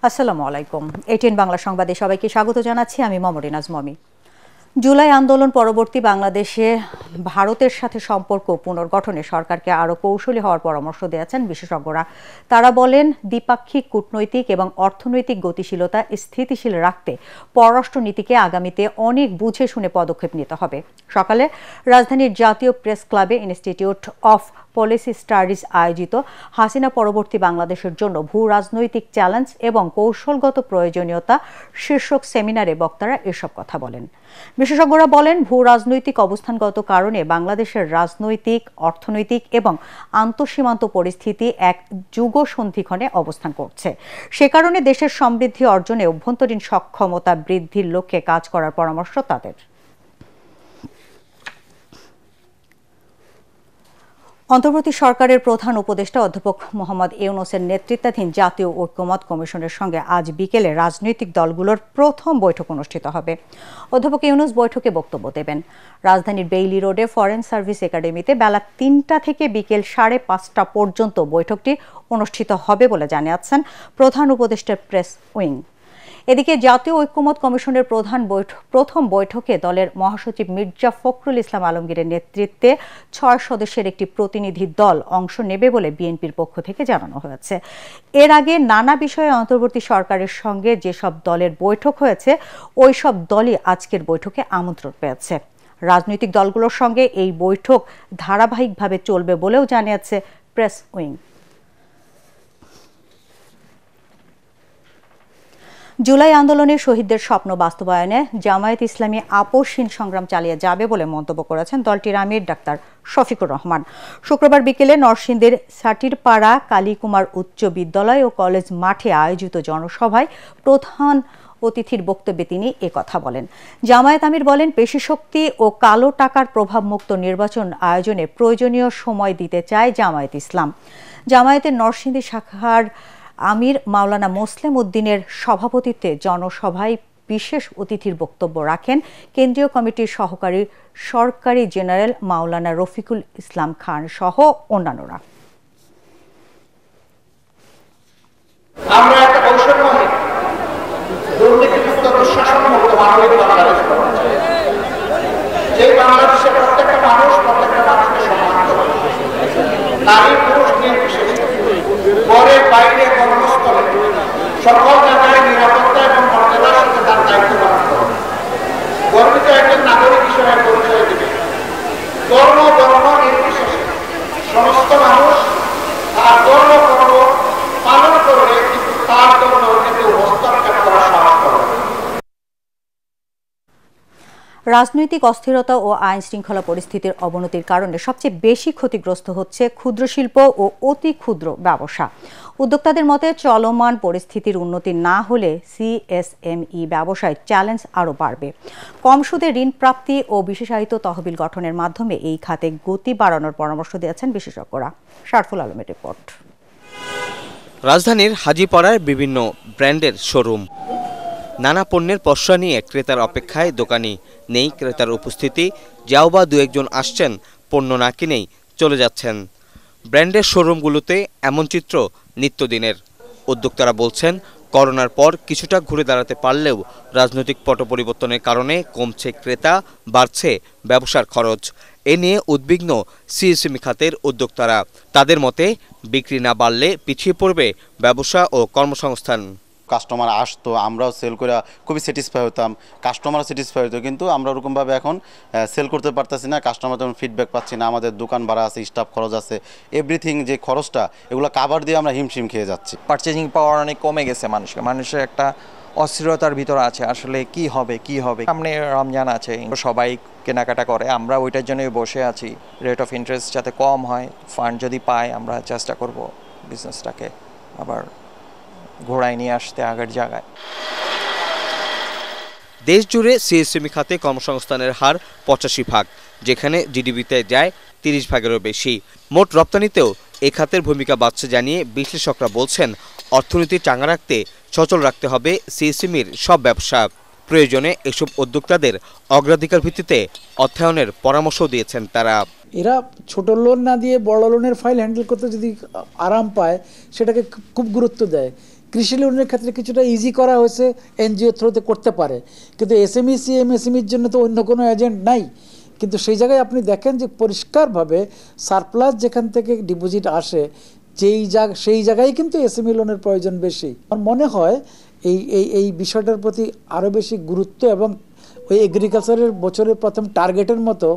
আসসালামু আলাইকুম। এটিএন বাংলা সংবাদে সবাইকে স্বাগত জানাচ্ছি। আমি মমরিনাজ মমি। জুলাই আন্দোলন পরবর্তী বাংলাদেশে ভারতের সাথে সম্পর্ক পুনর্গঠনে সরকারকে আরও কৌশলী হওয়ার পরামর্শ দিয়েছেন বিশেষজ্ঞরা। তারা বলেন, দ্বিপাক্ষিক কূটনৈতিক এবং অর্থনৈতিক গতিশীলতা স্থিতিশীল রাখতে পররাষ্ট্রনীতিকে আগামীতে অনেক বুঝে শুনে পদক্ষেপ নিতে হবে। সকালে রাজধানীর জাতীয় প্রেস ক্লাবে ইনস্টিটিউট অফ পলিসি স্টাডিজ আয়োজিত হাসিনা পরবর্তী বাংলাদেশের জন্য ভূ রাজনৈতিক চ্যালেঞ্জ এবং কৌশলগত প্রয়োজনীয়তা শীর্ষক সেমিনারে বক্তারা এসব কথা বলেন। বিশেষজ্ঞরা বলেন, ভূ রাজনৈতিক অবস্থানগত কারণে বাংলাদেশের রাজনৈতিক, অর্থনৈতিক এবং আন্তঃসীমান্ত পরিস্থিতি এক যুগসন্ধিক্ষণে অবস্থান করছে। সে কারণে দেশের সমৃদ্ধি অর্জনে অভ্যন্তরীণ সক্ষমতা বৃদ্ধির লক্ষ্যে কাজ করার পরামর্শ তাদের। অন্তর্বর্তী সরকারের প্রধান উপদেষ্টা অধ্যাপক মোহাম্মদ ইউনূসের নেতৃত্বাধীন জাতীয় ঐক্যমত্য কমিশনের সঙ্গে আজ বিকেলে রাজনৈতিক দলগুলোর প্রথম বৈঠক অনুষ্ঠিত হবে। অধ্যাপক ইউনূস বৈঠকে বক্তব্য দেবেন। রাজধানীর বেইলি রোডে ফরেন সার্ভিস একাডেমিতে বেলা ৩টা থেকে বিকেল ৫:৩০ পর্যন্ত বৈঠকটি অনুষ্ঠিত হবে বলে জানিয়েছেন প্রধান উপদেষ্টার প্রেস উইং। এদিকে জাতীয় ঐক্যমত্য কমিশনের প্রথম বৈঠকে দলের মহাসচিব মির্জা ফখরুল ইসলাম আলমগীরের নেতৃত্বে ৬ সদস্যের একটি প্রতিনিধি দল অংশ নেবে বলে বিএনপির পক্ষ থেকে জানানো হয়েছে। এর আগে নানা বিষয়ে অন্তর্বর্তী সরকারের সঙ্গে যেসব দলের বৈঠক হয়েছে, ওই সব দলই আজকের বৈঠকে আমন্ত্রণ পেয়েছে। রাজনৈতিক দলগুলোর সঙ্গে এই বৈঠক ধারাবাহিকভাবে চলবে বলেও জানিয়েছে প্রেস উইং। জুলাই আন্দোলনের শহীদদের স্বপ্ন বাস্তবায়নে জামায়াত ইসলামী আপোষহীন সংগ্রাম চালিয়ে যাবে বলে মন্তব্য করেছেন দলটির আমির ডাক্তার শফিকুর রহমান। শুক্রবার বিকেলে নরসিংদীর সাটিরপাড়া কালীকুমার উচ্চ বিদ্যালয় ও কলেজ মাঠে আয়োজিত জনসভায় প্রধান অতিথির বক্তব্যে তিনি একথা বলেন। জামায়াত আমির বলেন, পেশিশক্তি ও কালো টাকার প্রভাবমুক্ত নির্বাচন আয়োজনে প্রয়োজনীয় সময় দিতে চায় জামায়াত ইসলাম। জামায়াতের নরসিংদী শাখার আমির মাওলানা মোসলেম উদ্দিনের সভাপতিত্বে জনসভায় বিশেষ অতিথির বক্তব্য রাখেন কেন্দ্রীয় কমিটির সহকারী সরকারি জেনারেল মাওলানা রফিকুল ইসলাম খান সহ অন্যান্যরা। আমরা একটা বৈষম্যহীন, দুর্নীতিমুক্ত, দুঃশাসনমুক্ত মানবিক বাংলাদেশ করতে চাই। যে বাংলাদেশে প্রত্যেকটা মানুষকে সম্মান করে, নারী পুরুষ নির্বিশেষে, ঘরে বাইরে কর্মস্থলে সকল জায়গায় নিরাপত্তা এবং মর্যাদার সাথে তার দায়িত্ব পালন করে গর্বিত একজন নাগরিক হিসেবে পরিচয় দেবে। ধর্ম নির্বিশেষে সমস্ত মানুষ তার ধর্ম পালন করবে, কিন্তু তার জন্য কেউ হস্তক্ষেপ করা সাহস করবে। রাজনৈতিক অস্থিরতা ও আইন শৃঙ্খলা পরিস্থিতির অবনতির কারণে সবচেয়ে বেশি ক্ষতিগ্রস্ত হচ্ছে ক্ষুদ্র শিল্প ও অতি ক্ষুদ্র ব্যবসা। উদ্যোক্তাদের মতে, চলমান পরিস্থিতির উন্নতি না হলে সিএসএমই ব্যবসায় চ্যালেঞ্জ আরও বাড়বে। কম সুদে ঋণ প্রাপ্তি ও বিশেষায়িত তহবিল গঠনের মাধ্যমে এই খাতে গতি বাড়ানোর পরামর্শ দিয়েছেন বিশেষজ্ঞরা। শারফুল আলমের রিপোর্ট। রাজধানীর হাজীপাড়ায় বিভিন্ন ব্র্যান্ডের শোরুম, নানা পণ্যের পসরা নিয়ে ক্রেতার অপেক্ষায় দোকানি, নেই ক্রেতার উপস্থিতি, যাও বা দু একজন আসছেন, পণ্য না কিনেই চলে যাচ্ছেন। ব্র্যান্ডের শোরুমগুলোতে এমন চিত্র নিত্যদিনের। উদ্যোক্তারা বলছেন, করোনার পর কিছুটা ঘুরে দাঁড়াতে পারলেও রাজনৈতিক পট পরিবর্তনের কারণে কমছে ক্রেতা, বাড়ছে ব্যবসার খরচ। এ নিয়ে উদ্বিগ্ন সিএসএমই খাতের উদ্যোক্তারা। তাদের মতে, বিক্রি না বাড়লে পিছিয়ে পড়বে ব্যবসা ও কর্মসংস্থান। কাস্টমার আসতো, আমরাও সেল করে খুবই স্যাটিসফাই হতাম, কাস্টমারও স্যাটিসফাই হতো, কিন্তু আমরা ওরকমভাবে এখন সেল করতে পারতেছি না, কাস্টমার তেমন ফিডব্যাক পাচ্ছি না। আমাদের দোকান ভাড়া আছে, স্টাফ খরচ আছে, এভরিথিং যে খরচটা, এগুলো কাভার দিয়ে আমরা হিমশিম খেয়ে যাচ্ছি। পারচেজিং পাওয়ার অনেক কমে গেছে মানুষের একটা অস্থিরতার ভিতর আছে, আসলে কি হবে। সামনে রমজান আছে, সবাই কেনাকাটা করে, আমরা ওইটার জন্যই বসে আছি। রেট অফ ইন্টারেস্ট যাতে কম হয়, ফান্ড যদি পাই, আমরা চেষ্টা করব বিজনেসটাকে আবার ঘোড়ায় নিয়ে আসতে আগের জায়গায়। দেশ জুড়ে সিএসএমই খাতে কর্মসংস্থানের হার 85%, যেখানে জিডিপিতে যায় 30%-এরও বেশি। মোট রপ্তানিতেও এ খাতের ভূমিকা বাড়ছে জানিয়ে বিশ্লেষকরা বলছেন, অর্থনীতি চাঙ্গা রাখতে সচল রাখতে হবে সিএসএমইর সব ব্যবসা। প্রয়োজনে এসব উদ্যোক্তাদের অগ্রাধিকার ভিত্তিতে অর্থায়নের পরামর্শ দিয়েছেন তারা। এরা ছোট লোন না দিয়ে বড় লোনের ফাইল হ্যান্ডেল করতে যদি আরাম পায়, সেটাকে খুব গুরুত্ব দেয়। কৃষি লোনের ক্ষেত্রে কিছুটা ইজি করা হয়েছে, এনজিও থ্রুতে করতে পারে, কিন্তু এসএমই সিএমএসএমইর জন্য তো অন্য কোনো এজেন্ট নাই। কিন্তু সেই জায়গায় আপনি দেখেন যে পরিষ্কারভাবে সারপ্লাস যেখান থেকে ডিপোজিট আসে সেই জায়গায় কিন্তু এসএমই লোনের প্রয়োজন বেশি। আমার মনে হয় এই বিষয়টার প্রতি আরও বেশি গুরুত্ব এবং ওই এগ্রিকালচারের বছরের প্রথম টার্গেটের মতো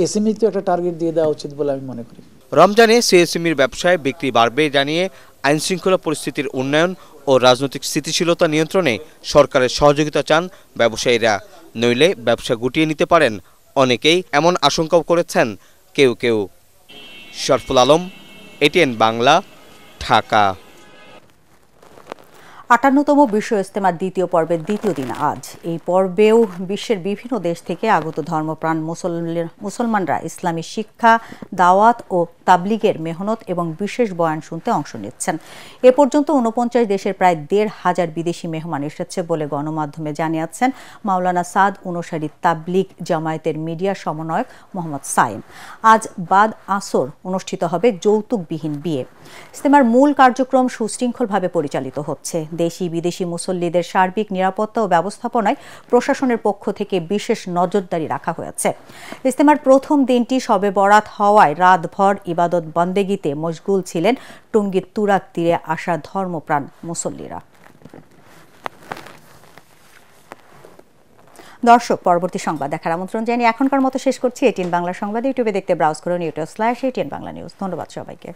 এসএমইতে একটা টার্গেট দিয়ে দেওয়া উচিত বলে আমি মনে করি। রমজানে সিএসএমইর ব্যবসায় বিক্রি বাড়বে জানিয়ে আইনশৃঙ্খলা পরিস্থিতির উন্নয়ন ও রাজনৈতিক স্থিতিশীলতা নিয়ন্ত্রণে সরকারের সহযোগিতা চান ব্যবসায়ীরা, নইলে ব্যবসা গুটিয়ে নিতে পারেন অনেকেই, এমন আশঙ্কাও করেছেন কেউ কেউ। শরফুল আলম, এটিএন বাংলা, ঢাকা। ৫৮তম বিশ্ব ইজতেমার দ্বিতীয় পর্বের দ্বিতীয় দিন আজ। এই পর্বেও বিশ্বের বিভিন্ন দেশ থেকে আগত ধর্মপ্রাণ মুসলমানরা ইসলামী শিক্ষা, দাওয়াত ও তাবলিগের মেহনত এবং বিশেষ বয়ান শুনতে অংশ নিচ্ছেন। এ পর্যন্ত ৪৯ দেশের প্রায় ১৫০০ বিদেশি মেহমান এসেছে বলে গণমাধ্যমে জানিয়েছেন মাওলানা সাদ অনুসারী তাবলিগ জামায়াতের মিডিয়া সমন্বয়ক মোহাম্মদ সাইম। আজ বাদ আসর অনুষ্ঠিত হবে যৌতুকবিহীন বিয়ে। ইজতেমার মূল কার্যক্রম সুশৃঙ্খলভাবে পরিচালিত হচ্ছে। দেশি বিদেশি মুসল্লিদের সার্বিক নিরাপত্তা ও ব্যবস্থাপনায় প্রশাসনের পক্ষ থেকে বিশেষ নজরদারি রাখা হয়েছে। ইজতেমার প্রথম দিনটি শবে বরাত হওয়ায় রাতভর ইবাদত বন্দেগিতে মশগুল ছিলেন টঙ্গীর তুরাগ তীরে আসা ধর্মপ্রাণ মুসল্লিরা। দর্শক, পরবর্তী সংবাদ দেখার আমন্ত্রণ জানিয়ে এখনকার মতো শেষ করছি। এটিএন বাংলা সংবাদ ইউটিউবে দেখতে ব্রাউজ করুন youtube/ATN Bangla News। ধন্যবাদ সবাইকে।